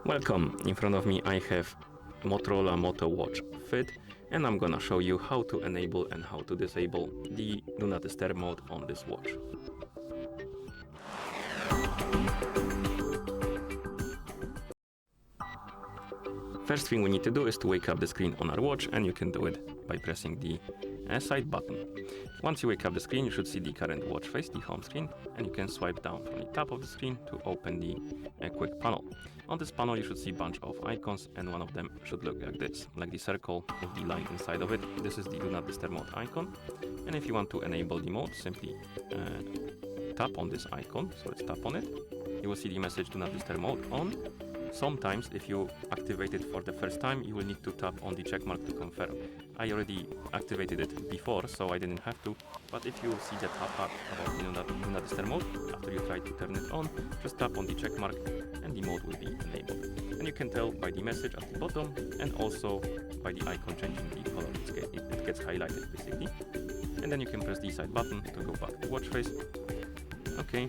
Welcome, in front of me I have Motorola Moto Watch Fit, and I'm gonna show you how to enable and how to disable the Do Not Disturb mode on this watch. First thing we need to do is to wake up the screen on our watch, and you can do it by pressing the side button. Once you wake up the screen, you should see the current watch face, the home screen, and you can swipe down from the top of the screen to open the quick panel. On this panel you should see a bunch of icons, and one of them should look like this, like the circle with the line inside of it. This is the Do Not Disturb mode icon, and if you want to enable the mode, simply tap on this icon. So let's tap on it. You will see the message Do Not Disturb mode on. Sometimes if you activate it for the first time, you will need to tap on the check mark to confirm. I already activated it before, so I didn't have to, but if you see the pop-up about Do Not Disturb mode, after you try to turn it on, just tap on the check mark and the mode will be enabled. And you can tell by the message at the bottom and also by the icon changing the color. It gets highlighted basically. And then you can press the side button to go back to watch face. Okay.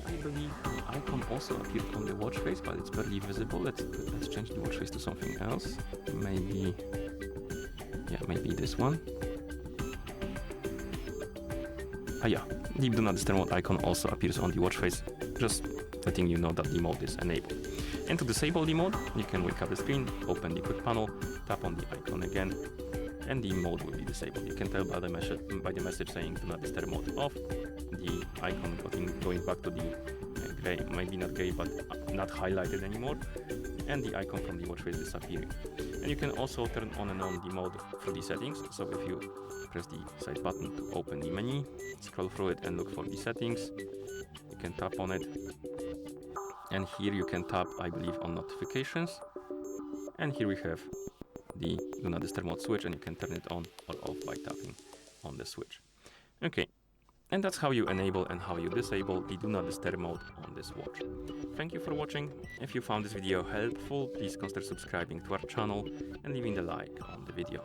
I believe the icon also appeared on the watch face, but it's barely visible. Let's change the watch face to something else. Maybe this one. Yeah, the Do Not Disturb mode icon also appears on the watch face, just letting you know that the mode is enabled. And to disable the mode, you can wake up the screen, open the quick panel, tap on the icon again, and the mode will be disabled. You can tell by the message saying Do Not Disturb mode off, the icon going back to the gray, maybe not gray, but not highlighted anymore, and the icon from the watch face disappearing. And you can also turn on and on the mode through the settings. So if you press the side button to open the menu, scroll through it and look for the settings, you can tap on it, and here you can tap, I believe, on notifications, and here we have the Do Not Disturb mode switch, and you can turn it on or off by tapping on the switch. Okay, and that's how you enable and how you disable the Do Not Disturb mode on this watch. Thank you for watching. If you found this video helpful, please consider subscribing to our channel and leaving a like on the video.